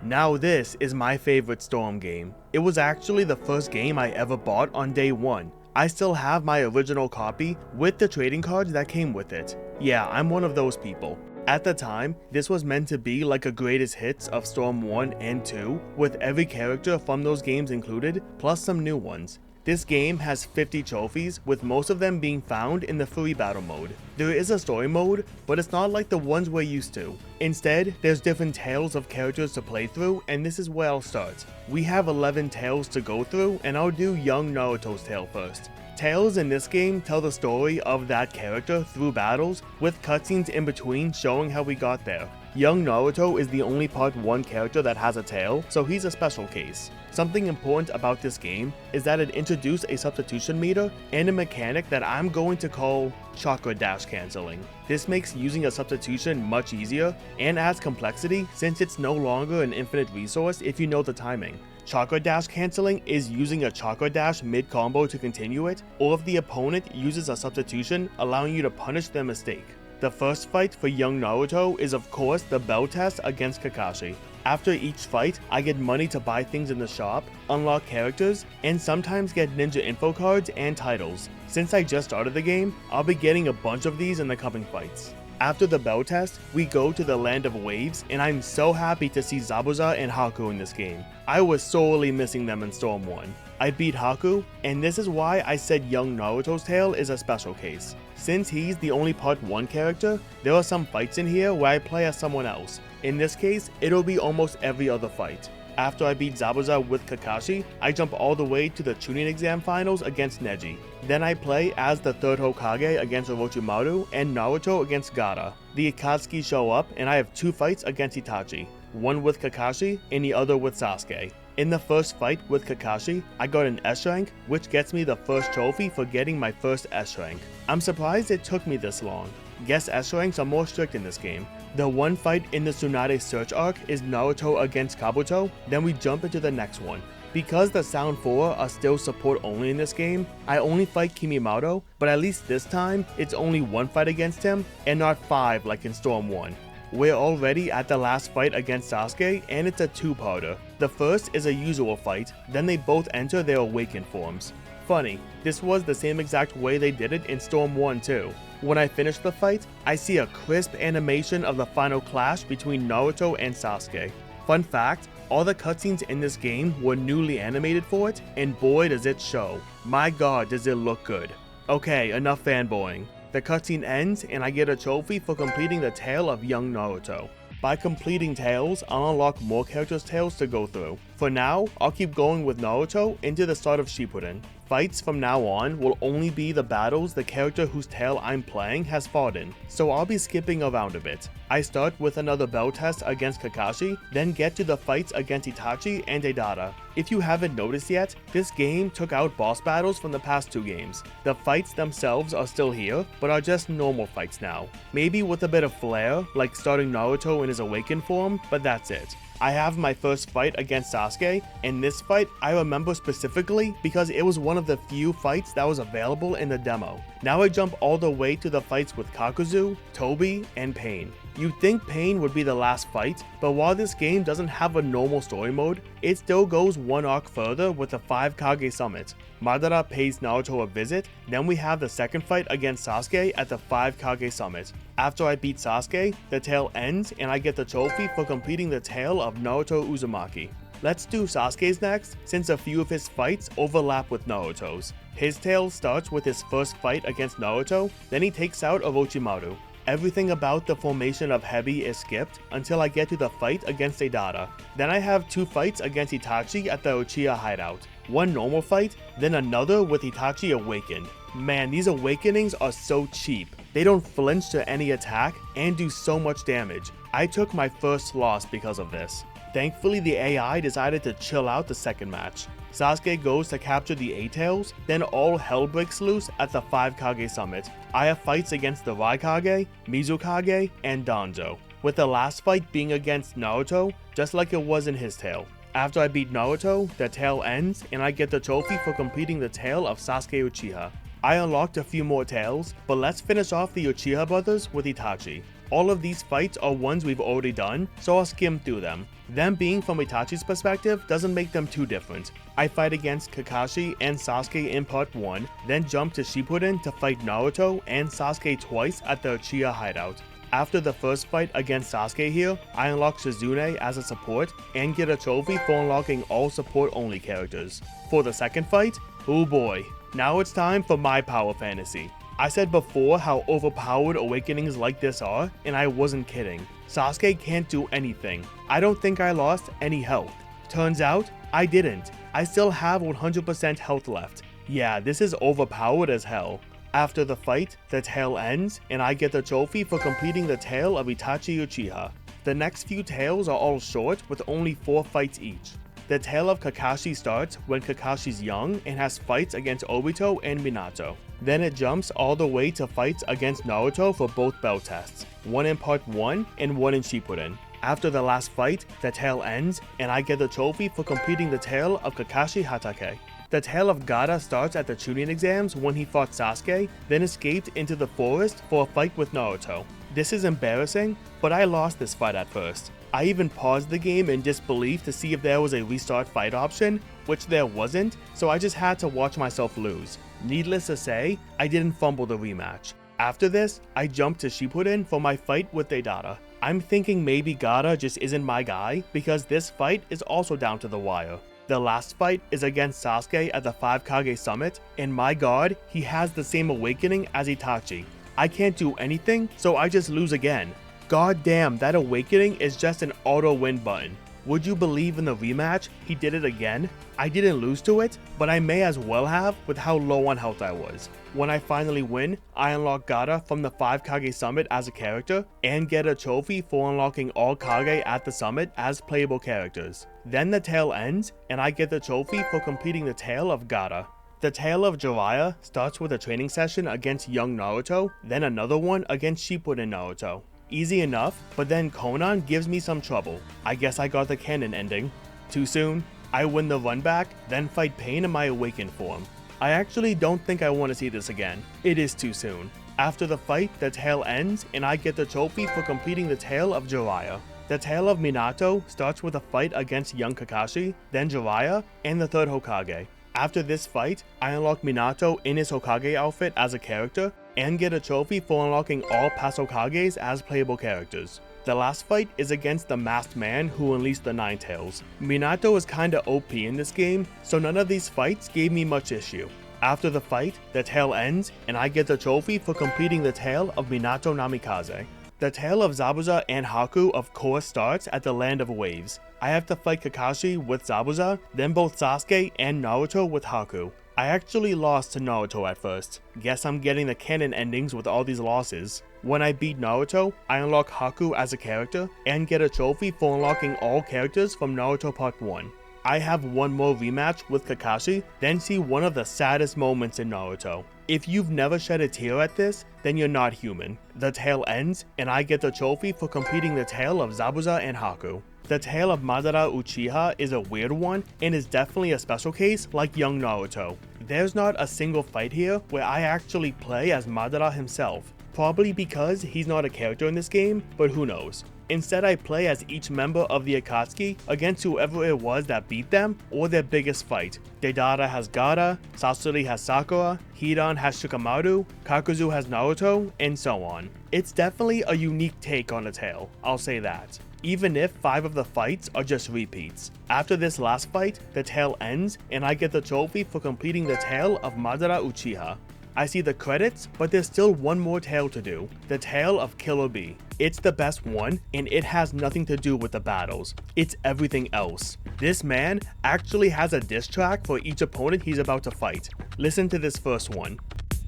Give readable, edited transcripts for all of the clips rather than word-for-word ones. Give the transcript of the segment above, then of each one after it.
Now this is my favorite Storm game. It was actually the first game I ever bought on day one. I still have my original copy with the trading cards that came with it. Yeah, I'm one of those people. At the time, this was meant to be like a greatest hits of Storm 1 and 2, with every character from those games included, plus some new ones. This game has 50 trophies, with most of them being found in the free battle mode. There is a story mode, but it's not like the ones we're used to. Instead, there's different tales of characters to play through, and this is where I'll start. We have 11 tales to go through, and I'll do young Naruto's tale first. Tales in this game tell the story of that character through battles, with cutscenes in between showing how we got there. Young Naruto is the only Part 1 character that has a tail, so he's a special case. Something important about this game is that it introduced a substitution meter and a mechanic that I'm going to call chakra dash cancelling. This makes using a substitution much easier and adds complexity since it's no longer an infinite resource if you know the timing. Chakra dash cancelling is using a chakra dash mid-combo to continue it, or if the opponent uses a substitution, allowing you to punish their mistake. The first fight for young Naruto is of course the bell test against Kakashi. After each fight, I get money to buy things in the shop, unlock characters, and sometimes get ninja info cards and titles. Since I just started the game, I'll be getting a bunch of these in the coming fights. After the bell test, we go to the land of waves, and I'm so happy to see Zabuza and Haku in this game. I was sorely missing them in Storm 1. I beat Haku, and this is why I said young Naruto's tale is a special case. Since he's the only Part 1 character, there are some fights in here where I play as someone else. In this case, it'll be almost every other fight. After I beat Zabuza with Kakashi, I jump all the way to the Chunin exam finals against Neji. Then I play as the third Hokage against Orochimaru and Naruto against Gaara. The Akatsuki show up and I have 2 fights against Itachi, one with Kakashi and the other with Sasuke. In the first fight with Kakashi, I got an S rank, which gets me the first trophy for getting my first S rank. I'm surprised it took me this long. Guess S ranks are more strict in this game. The one fight in the Tsunade Search arc is Naruto against Kabuto, then we jump into the next one. Because the Sound 4 are still support only in this game, I only fight Kimimoto, but at least this time, it's only one fight against him, and not 5 like in Storm 1. We're already at the last fight against Sasuke, and it's a 2-parter. The first is a usual fight, then they both enter their awakened forms. Funny, this was the same exact way they did it in Storm 1 too. When I finish the fight, I see a crisp animation of the final clash between Naruto and Sasuke. Fun fact, all the cutscenes in this game were newly animated for it, and boy does it show. My god does it look good. Okay, enough fanboying. The cutscene ends and I get a trophy for completing the tale of young Naruto. By completing tales, I'll unlock more characters' tales to go through. For now, I'll keep going with Naruto into the start of Shippuden. Fights from now on will only be the battles the character whose tale I'm playing has fought in, so I'll be skipping around a bit. I start with another bell test against Kakashi, then get to the fights against Itachi and Deidara. If you haven't noticed yet, this game took out boss battles from the past 2 games. The fights themselves are still here, but are just normal fights now. Maybe with a bit of flair, like starting Naruto in his awakened form, but that's it. I have my first fight against Sasuke, and this fight I remember specifically because it was one of the few fights that was available in the demo. Now I jump all the way to the fights with Kakuzu, Tobi, and Pain. You'd think Pain would be the last fight, but while this game doesn't have a normal story mode, it still goes one arc further with the 5 Kage Summit. Madara pays Naruto a visit, then we have the second fight against Sasuke at the 5 Kage Summit. After I beat Sasuke, the tale ends and I get the trophy for completing the tale of Naruto Uzumaki. Let's do Sasuke's next, since a few of his fights overlap with Naruto's. His tale starts with his first fight against Naruto, then he takes out Orochimaru. Everything about the formation of Hebi is skipped until I get to the fight against Deidara. Then I have 2 fights against Itachi at the Uchiha hideout. One normal fight, then another with Itachi awakened. Man, these awakenings are so cheap. They don't flinch to any attack and do so much damage. I took my first loss because of this. Thankfully, the AI decided to chill out the second match. Sasuke goes to capture the 8 tails, then all hell breaks loose at the 5 Kage Summit. I have fights against the Raikage, Mizukage, and Danzo, with the last fight being against Naruto, just like it was in his tale. After I beat Naruto, the tale ends, and I get the trophy for completing the tale of Sasuke Uchiha. I unlocked a few more tales, but let's finish off the Uchiha brothers with Itachi. All of these fights are ones we've already done, so I'll skim through them. Them being from Itachi's perspective doesn't make them too different. I fight against Kakashi and Sasuke in part 1, then jump to Shippuden to fight Naruto and Sasuke twice at the Uchiha hideout. After the first fight against Sasuke here, I unlock Shizune as a support and get a trophy for unlocking all support only characters. For the second fight, oh boy, now it's time for my power fantasy. I said before how overpowered awakenings like this are, and I wasn't kidding. Sasuke can't do anything. I don't think I lost any health. Turns out, I didn't. I still have 100% health left. Yeah, this is overpowered as hell. After the fight, the tale ends, and I get the trophy for completing the tale of Itachi Uchiha. The next few tales are all short, with only 4 fights each. The tale of Kakashi starts when Kakashi's young and has fights against Obito and Minato. Then it jumps all the way to fights against Naruto for both belt tests, one in part 1 and one in Shippuden. After the last fight, the tale ends, and I get the trophy for completing the tale of Kakashi Hatake. The tale of Gaara starts at the Chunin exams when he fought Sasuke, then escaped into the forest for a fight with Naruto. This is embarrassing, but I lost this fight at first. I even paused the game in disbelief to see if there was a restart fight option, which there wasn't, so I just had to watch myself lose. Needless to say, I didn't fumble the rematch. After this, I jumped to Shippuden for my fight with Deidara. I'm thinking maybe Gaara just isn't my guy, because this fight is also down to the wire. The last fight is against Sasuke at the 5 Kage Summit, and my god, he has the same awakening as Itachi. I can't do anything, so I just lose again. God damn, that awakening is just an auto win button. Would you believe in the rematch, he did it again? I didn't lose to it, but I may as well have with how low on health I was. When I finally win, I unlock Gaara from the 5 Kage Summit as a character, and get a trophy for unlocking all Kage at the summit as playable characters. Then the tale ends, and I get the trophy for completing the tale of Gaara. The tale of Jiraiya starts with a training session against young Naruto, then another one against Shippuden Naruto. Easy enough, but then Conan gives me some trouble. I guess I got the canon ending. Too soon? I win the run back, then fight Pain in my awakened form. I actually don't think I want to see this again. It is too soon. After the fight, the tale ends, and I get the trophy for completing the tale of Jiraiya. The tale of Minato starts with a fight against young Kakashi, then Jiraiya, and the 3rd Hokage. After this fight, I unlock Minato in his Hokage outfit as a character, and get a trophy for unlocking all past Hokages as playable characters. The last fight is against the masked man who unleashed the 9 tails. Minato is kinda OP in this game, so none of these fights gave me much issue. After the fight, the tale ends, and I get the trophy for completing the tale of Minato Namikaze. The tale of Zabuza and Haku of course starts at the Land of Waves. I have to fight Kakashi with Zabuza, then both Sasuke and Naruto with Haku. I actually lost to Naruto at first. Guess I'm getting the canon endings with all these losses. When I beat Naruto, I unlock Haku as a character, and get a trophy for unlocking all characters from Naruto Part 1. I have one more rematch with Kakashi, then see one of the saddest moments in Naruto. If you've never shed a tear at this, then you're not human. The tale ends, and I get the trophy for completing the tale of Zabuza and Haku. The tale of Madara Uchiha is a weird one, and is definitely a special case like young Naruto. There's not a single fight here where I actually play as Madara himself. Probably because he's not a character in this game, but who knows. Instead, I play as each member of the Akatsuki against whoever it was that beat them or their biggest fight. Deidara has Gaara, Sasori has Sakura, Hidan has Shikamaru, Kakuzu has Naruto, and so on. It's definitely a unique take on the tale, I'll say that. Even if 5 of the fights are just repeats. After this last fight, the tale ends, and I get the trophy for completing the tale of Madara Uchiha. I see the credits, but there's still one more tale to do, the tale of Killer Bee. It's the best one, and it has nothing to do with the battles. It's everything else. This man actually has a diss track for each opponent he's about to fight. Listen to this first one.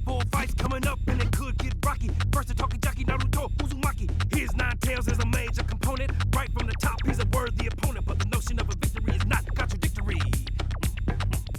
4 fights coming up and it could get rocky. First the talkie jockey Naruto Uzumaki. His 9 tails is a major component. Right from the top, he's a worthy opponent, but the notion of a victory is not contradictory.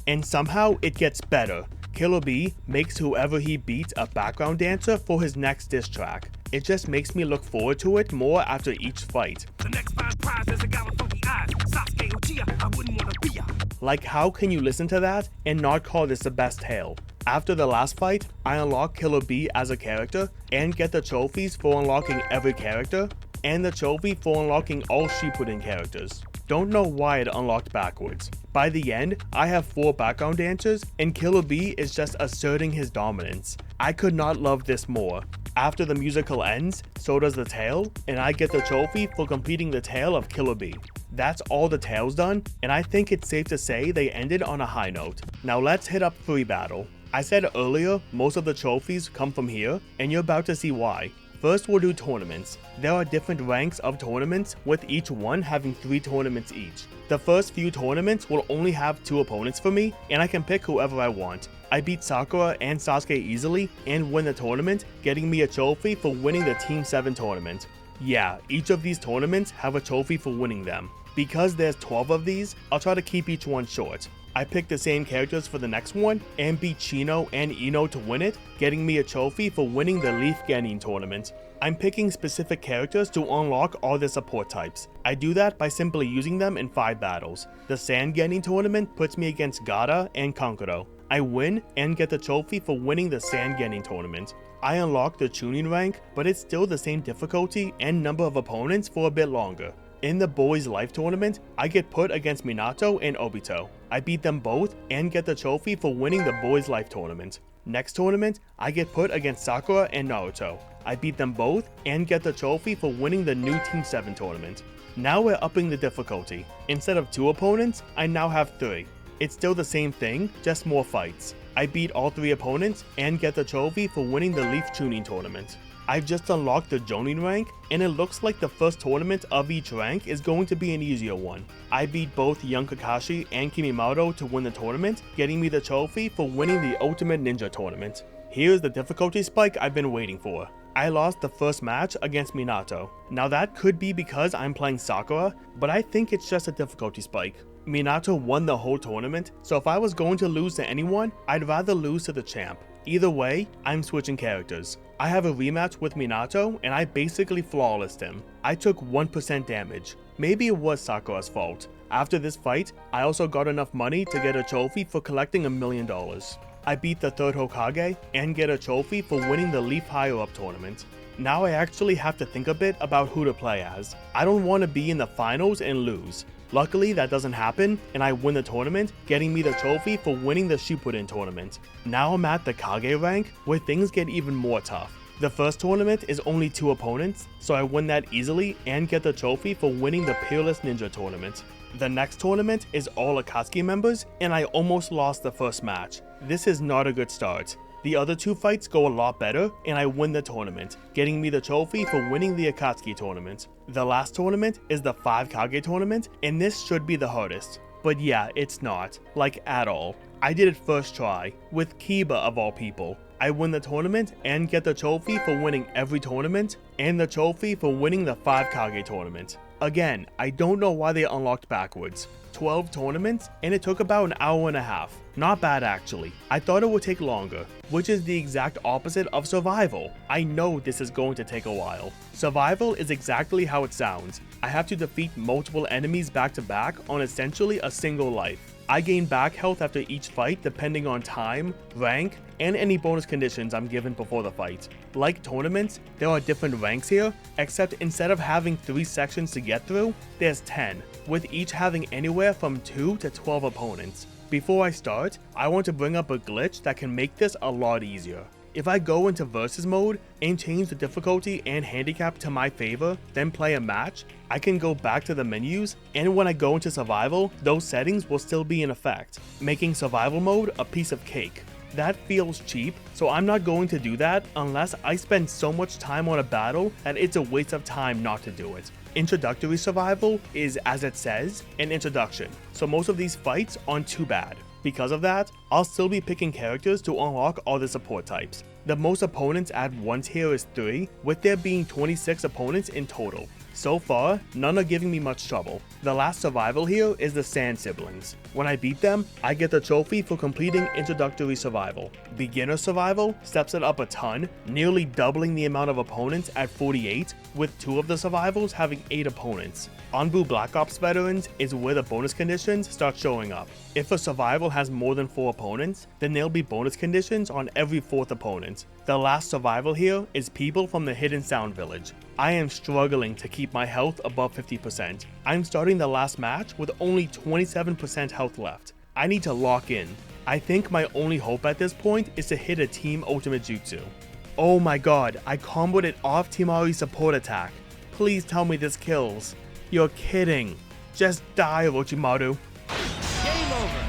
And somehow it gets better. Killer Bee makes whoever he beats a background dancer for his next diss track. It just makes me look forward to it more after each fight. The next fine prize is a guy with funky eyes. Sasuke Uchiha, I wouldn't want to be ya. Like, how can you listen to that and not call this the best tale? After the last fight, I unlock Killer B as a character and get the trophies for unlocking every character and the trophy for unlocking all Shippuden characters. Don't know why it unlocked backwards. By the end, I have 4 background dancers and Killer B is just asserting his dominance. I could not love this more. After the musical ends, so does the tail, and I get the trophy for completing the tail of Killer B. That's all the tails done, and I think it's safe to say they ended on a high note. Now let's hit up free battle. I said earlier, most of the trophies come from here, and you're about to see why. First, we'll do tournaments. There are different ranks of tournaments, with each one having 3 tournaments each. The first few tournaments will only have 2 opponents for me, and I can pick whoever I want. I beat Sakura and Sasuke easily, and win the tournament, getting me a trophy for winning the Team 7 tournament. Yeah, each of these tournaments have a trophy for winning them. Because there's 12 of these, I'll try to keep each one short. I picked the same characters for the next one, and beat Chino and Ino to win it, getting me a trophy for winning the Leaf Genin tournament. I'm picking specific characters to unlock all the support types. I do that by simply using them in 5 battles. The Sand Genin tournament puts me against Gaara and Kankuro. I win and get the trophy for winning the Sand Genin tournament. I unlock the Chunin rank, but it's still the same difficulty and number of opponents for a bit longer. In the Boys Life tournament, I get put against Minato and Obito. I beat them both and get the trophy for winning the Boys Life tournament. Next tournament, I get put against Sakura and Naruto. I beat them both and get the trophy for winning the new Team 7 tournament. Now we're upping the difficulty. Instead of 2 opponents, I now have 3. It's still the same thing, just more fights. I beat all 3 opponents and get the trophy for winning the Leaf Chunin tournament. I've just unlocked the Jonin rank, and it looks like the first tournament of each rank is going to be an easier one. I beat both young Kakashi and Kimimoto to win the tournament, getting me the trophy for winning the Ultimate Ninja tournament. Here's the difficulty spike I've been waiting for. I lost the first match against Minato. Now that could be because I'm playing Sakura, but I think it's just a difficulty spike. Minato won the whole tournament, so if I was going to lose to anyone, I'd rather lose to the champ. Either way, I'm switching characters. I have a rematch with Minato, and I basically flawlessed him. I took 1% damage. Maybe it was Sakura's fault. After this fight, I also got enough money to get a trophy for collecting $1 million. I beat the 3rd Hokage and get a trophy for winning the Leaf Higher Up tournament. Now I actually have to think a bit about who to play as. I don't want to be in the finals and lose. Luckily that doesn't happen, and I win the tournament, getting me the trophy for winning the Shippuden tournament. Now I'm at the Kage rank, where things get even more tough. The first tournament is only 2 opponents, so I win that easily and get the trophy for winning the Peerless Ninja tournament. The next tournament is all Akatsuki members, and I almost lost the first match. This is not a good start. The other 2 fights go a lot better, and I win the tournament, getting me the trophy for winning the Akatsuki tournament. The last tournament is the 5 Kage tournament, and this should be the hardest. But yeah, it's not, like at all. I did it first try, with Kiba of all people. I win the tournament and get the trophy for winning every tournament, and the trophy for winning the 5 Kage tournament. Again, I don't know why they unlocked backwards. 12 tournaments, and it took about an hour and a half. Not bad actually. I thought it would take longer, which is the exact opposite of survival. I know this is going to take a while. Survival is exactly how it sounds. I have to defeat multiple enemies back to back on essentially a single life. I gain back health after each fight depending on time, rank, and any bonus conditions I'm given before the fight. Like tournaments, there are different ranks here, except instead of having 3 sections to get through, there's 10, with each having anywhere from 2 to 12 opponents. Before I start, I want to bring up a glitch that can make this a lot easier. If I go into versus mode and change the difficulty and handicap to my favor, then play a match, I can go back to the menus, and when I go into survival, those settings will still be in effect, making survival mode a piece of cake. That feels cheap, so I'm not going to do that unless I spend so much time on a battle that it's a waste of time not to do it. Introductory survival is, as it says, an introduction, so most of these fights aren't too bad. Because of that, I'll still be picking characters to unlock all the support types. The most opponents at once here is 3, with there being 26 opponents in total. So far, none are giving me much trouble. The last survival here is the Sand Siblings. When I beat them, I get the trophy for completing Introductory Survival. Beginner Survival steps it up a ton, nearly doubling the amount of opponents at 48, with 2 of the survivals having 8 opponents. Onbu Black Ops veterans is where the bonus conditions start showing up. If a survival has more than 4 opponents, then there'll be bonus conditions on every 4th opponent. The last survival here is people from the Hidden Sound Village. I am struggling to keep my health above 50%. I'm starting the last match with only 27% health left. I need to lock in. I think my only hope at this point is to hit a team ultimate jutsu. Oh my god, I comboed it off Timari's support attack. Please tell me this kills. You're kidding. Just die, Orochimaru. Game over.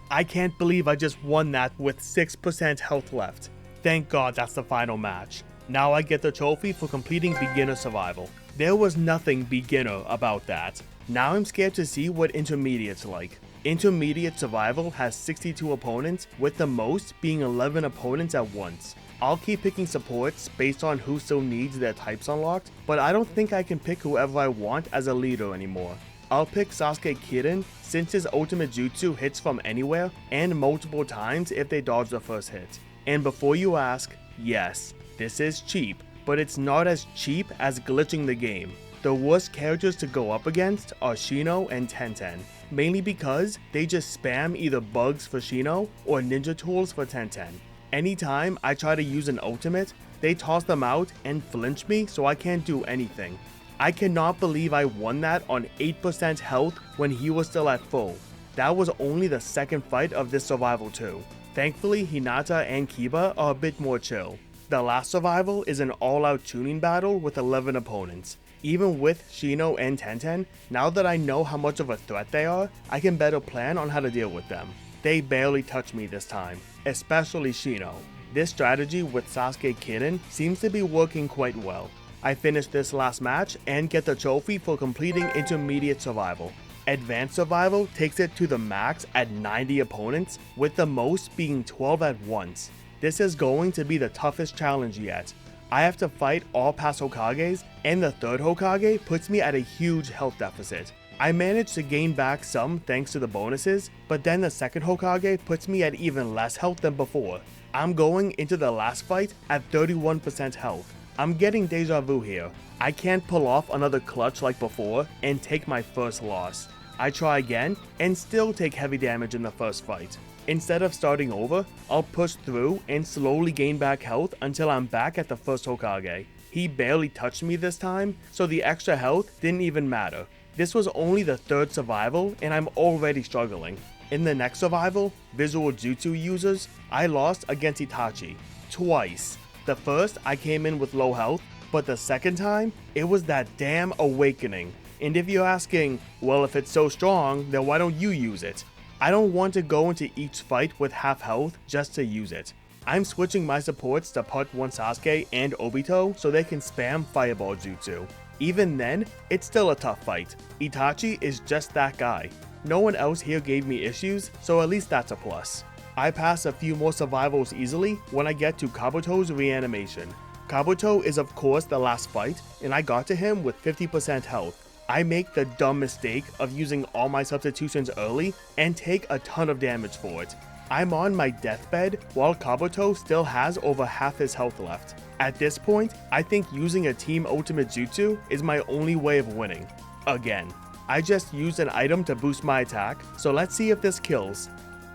I can't believe I just won that with 6% health left. Thank god that's the final match. Now I get the trophy for completing beginner survival. There was nothing beginner about that. Now I'm scared to see what intermediate's like. Intermediate survival has 62 opponents, with the most being 11 opponents at once. I'll keep picking supports based on who still needs their types unlocked, but I don't think I can pick whoever I want as a leader anymore. I'll pick Sasuke Kirin since his ultimate jutsu hits from anywhere and multiple times if they dodge the first hit. And before you ask, yes, this is cheap, but it's not as cheap as glitching the game. The worst characters to go up against are Shino and Tenten, mainly because they just spam either bugs for Shino or ninja tools for Tenten. Anytime I try to use an ultimate, they toss them out and flinch me so I can't do anything. I cannot believe I won that on 8% health when he was still at full. That was only the second fight of this survival too. Thankfully, Hinata and Kiba are a bit more chill. The last survival is an all-out tuning battle with 11 opponents. Even with Shino and Tenten, now that I know how much of a threat they are, I can better plan on how to deal with them. They barely touch me this time, especially Shino. This strategy with Sasuke Kirin seems to be working quite well. I finished this last match and get the trophy for completing intermediate survival. Advanced survival takes it to the max at 90 opponents, with the most being 12 at once. This is going to be the toughest challenge yet. I have to fight all past Hokages, and the third Hokage puts me at a huge health deficit. I managed to gain back some thanks to the bonuses, but then the second Hokage puts me at even less health than before. I'm going into the last fight at 31% health. I'm getting deja vu here. I can't pull off another clutch like before and take my first loss. I try again and still take heavy damage in the first fight. Instead of starting over, I'll push through and slowly gain back health until I'm back at the first Hokage. He barely touched me this time, so the extra health didn't even matter. This was only the third survival and I'm already struggling. In the next survival, Visual Jutsu users, I lost against Itachi. Twice. The first, I came in with low health, but the second time, it was that damn awakening. And if you're asking, well, if it's so strong, then why don't you use it? I don't want to go into each fight with half health just to use it. I'm switching my supports to Part 1 Sasuke and Obito so they can spam Fireball Jutsu. Even then, it's still a tough fight. Itachi is just that guy. No one else here gave me issues, so at least that's a plus. I pass a few more survivals easily when I get to Kabuto's reanimation. Kabuto is of course the last fight, and I got to him with 50% health. I make the dumb mistake of using all my substitutions early and take a ton of damage for it. I'm on my deathbed while Kabuto still has over half his health left. At this point, I think using a team ultimate jutsu is my only way of winning. Again, I just used an item to boost my attack, so let's see if this kills.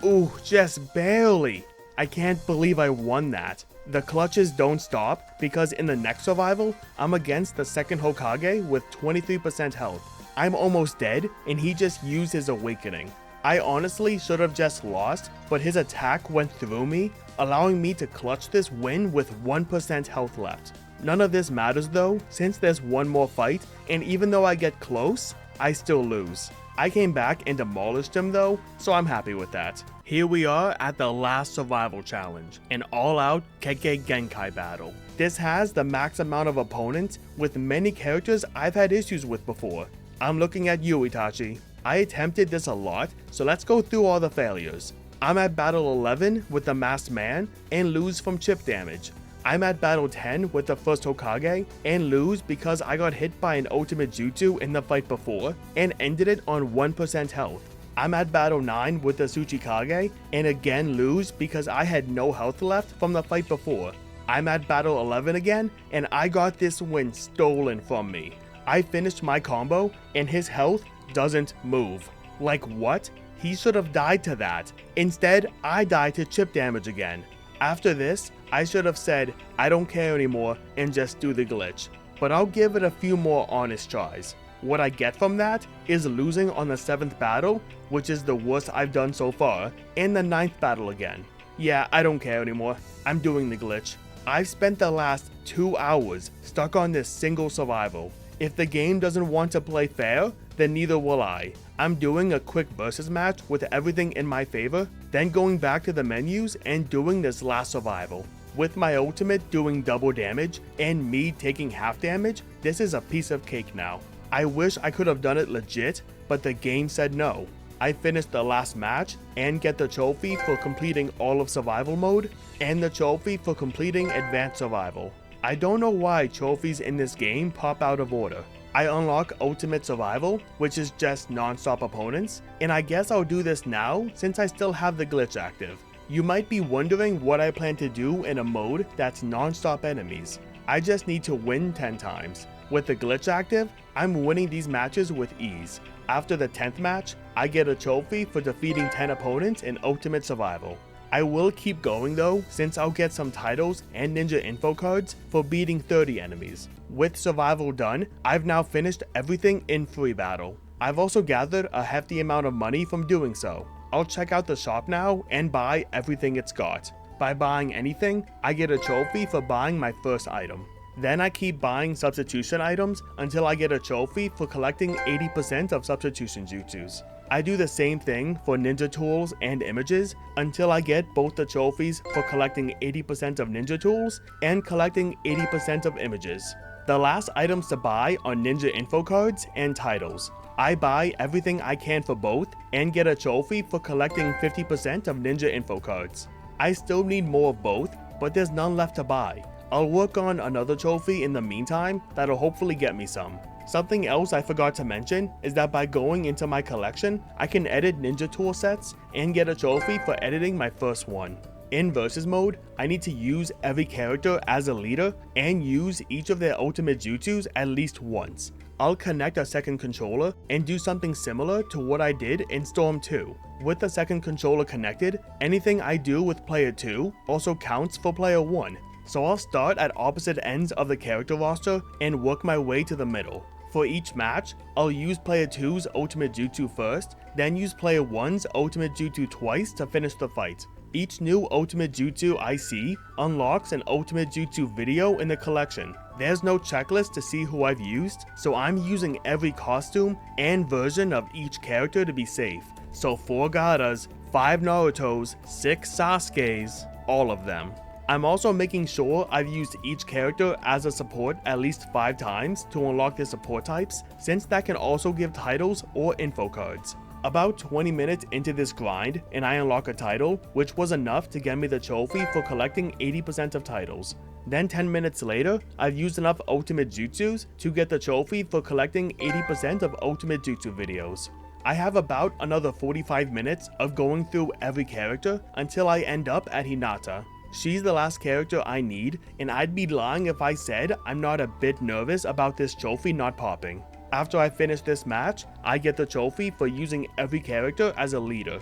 Ooh, just barely! I can't believe I won that. The clutches don't stop because in the next survival, I'm against the second Hokage with 23% health. I'm almost dead and he just used his awakening. I honestly should have just lost, but his attack went through me, allowing me to clutch this win with 1% health left. None of this matters though, since there's one more fight, and even though I get close, I still lose. I came back and demolished him though, so I'm happy with that. Here we are at the last survival challenge, an all-out Kekkei Genkai battle. This has the max amount of opponents, with many characters I've had issues with before. I'm looking at you, Itachi. I attempted this a lot, so let's go through all the failures. I'm at battle 11 with the masked man and lose from chip damage. I'm at battle 10 with the first Hokage and lose because I got hit by an ultimate jutsu in the fight before and ended it on 1% health. I'm at battle 9 with the Tsuchikage and again lose because I had no health left from the fight before. I'm at battle 11 again and I got this win stolen from me. I finished my combo and his health doesn't move. Like what? He should have died to that. Instead, I died to chip damage again. After this, I should have said, I don't care anymore and just do the glitch. But I'll give it a few more honest tries. What I get from that is losing on the 7th battle, which is the worst I've done so far, and the 9th battle again. Yeah, I don't care anymore. I'm doing the glitch. I've spent the last 2 hours stuck on this single survival. If the game doesn't want to play fair, then neither will I. I'm doing a quick versus match with everything in my favor, then going back to the menus and doing this last survival. With my ultimate doing double damage and me taking half damage, this is a piece of cake now. I wish I could have done it legit, but the game said no. I finished the last match and get the trophy for completing all of survival mode and the trophy for completing advanced survival. I don't know why trophies in this game pop out of order. I unlock ultimate survival, which is just non-stop opponents, and I guess I'll do this now since I still have the glitch active. You might be wondering what I plan to do in a mode that's non-stop enemies. I just need to win 10 times. With the glitch active, I'm winning these matches with ease. After the 10th match, I get a trophy for defeating 10 opponents in ultimate survival. I will keep going though, since I'll get some titles and ninja info cards for beating 30 enemies. With survival done, I've now finished everything in free battle. I've also gathered a hefty amount of money from doing so. I'll check out the shop now and buy everything it's got. By buying anything, I get a trophy for buying my first item. Then I keep buying substitution items until I get a trophy for collecting 80% of substitution jutsus. I do the same thing for ninja tools and images until I get both the trophies for collecting 80% of ninja tools and collecting 80% of images. The last items to buy are ninja info cards and titles. I buy everything I can for both and get a trophy for collecting 50% of ninja info cards. I still need more of both, but there's none left to buy. I'll work on another trophy in the meantime that'll hopefully get me some. Something else I forgot to mention is that by going into my collection, I can edit ninja tool sets and get a trophy for editing my first one. In versus mode, I need to use every character as a leader and use each of their ultimate jutsus at least once. I'll connect a second controller and do something similar to what I did in Storm 2. With the second controller connected, anything I do with player 2 also counts for player 1. So I'll start at opposite ends of the character roster and work my way to the middle. For each match, I'll use player 2's ultimate jutsu first, then use player 1's ultimate jutsu twice to finish the fight. Each new ultimate jutsu I see unlocks an ultimate jutsu video in the collection. There's no checklist to see who I've used, so I'm using every costume and version of each character to be safe. So 4 Gaaras, 5 Narutos, 6 Sasukes, all of them. I'm also making sure I've used each character as a support at least 5 times to unlock their support types, since that can also give titles or info cards. About 20 minutes into this grind and I unlock a title, which was enough to get me the trophy for collecting 80% of titles. Then 10 minutes later, I've used enough ultimate jutsus to get the trophy for collecting 80% of ultimate jutsu videos. I have about another 45 minutes of going through every character until I end up at Hinata. She's the last character I need, and I'd be lying if I said I'm not a bit nervous about this trophy not popping. After I finish this match, I get the trophy for using every character as a leader.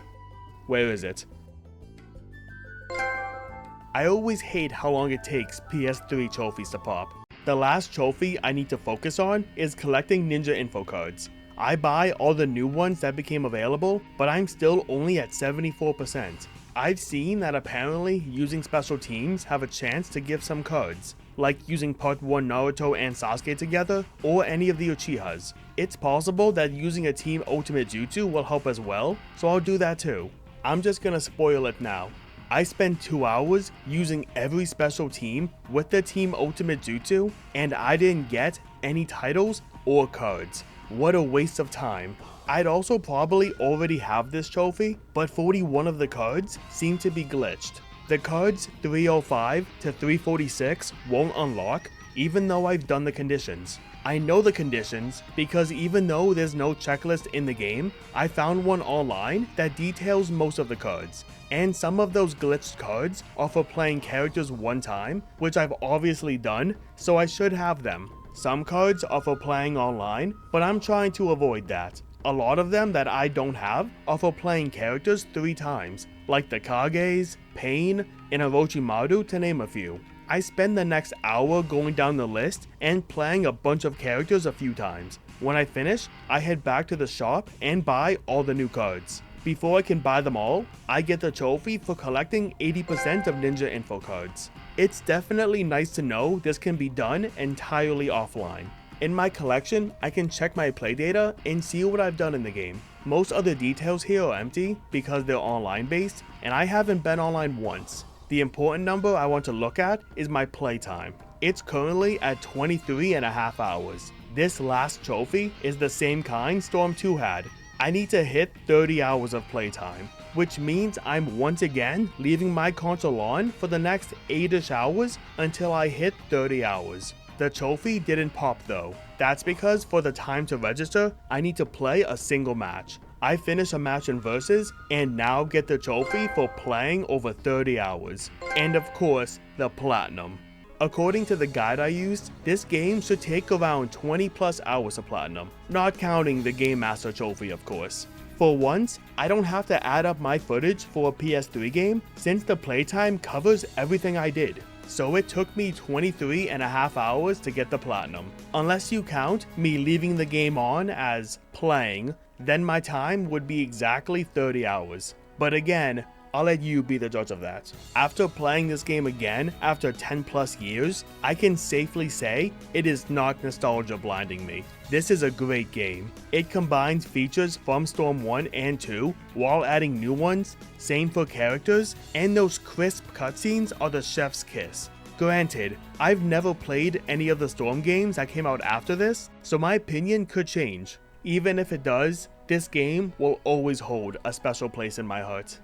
Where is it? I always hate how long it takes PS3 trophies to pop. The last trophy I need to focus on is collecting ninja info cards. I buy all the new ones that became available, but I'm still only at 74%. I've seen that apparently using special teams have a chance to give some cards, like using part 1 Naruto and Sasuke together, or any of the Uchihas. It's possible that using a team ultimate jutsu will help as well, so I'll do that too. I'm just gonna spoil it now. I spent 2 hours using every special team with the team ultimate jutsu, and I didn't get any titles or cards. What a waste of time. I'd also probably already have this trophy, but 41 of the cards seem to be glitched. The cards 305 to 346 won't unlock, even though I've done the conditions. I know the conditions because even though there's no checklist in the game, I found one online that details most of the cards. And some of those glitched cards are for playing characters one time, which I've obviously done, so I should have them. Some cards are for playing online, but I'm trying to avoid that. A lot of them that I don't have are for playing characters 3 times, like the Kages, Pain, and Orochimaru to name a few. I spend the next hour going down the list and playing a bunch of characters a few times. When I finish, I head back to the shop and buy all the new cards. Before I can buy them all, I get the trophy for collecting 80% of Ninja Info cards. It's definitely nice to know this can be done entirely offline. In my collection, I can check my play data and see what I've done in the game. Most other details here are empty because they're online based, and I haven't been online once. The important number I want to look at is my playtime. It's currently at 23.5 hours. This last trophy is the same kind Storm 2 had. I need to hit 30 hours of playtime, which means I'm once again leaving my console on for the next 8ish hours until I hit 30 hours. The trophy didn't pop though. That's because for the time to register, I need to play a single match. I finish a match in Versus and now get the trophy for playing over 30 hours. And of course, the Platinum. According to the guide I used, this game should take around 20 plus hours of Platinum, not counting the Game Master trophy of course. For once, I don't have to add up my footage for a PS3 game since the playtime covers everything I did. So it took me 23.5 hours to get the Platinum. Unless you count me leaving the game on as playing, then my time would be exactly 30 hours. But again, I'll let you be the judge of that. After playing this game again after 10 plus years, I can safely say it is not nostalgia blinding me. This is a great game. It combines features from Storm 1 and 2 while adding new ones, same for characters, and those crisp cutscenes are the chef's kiss. Granted, I've never played any of the Storm games that came out after this, so my opinion could change. Even if it does, this game will always hold a special place in my heart.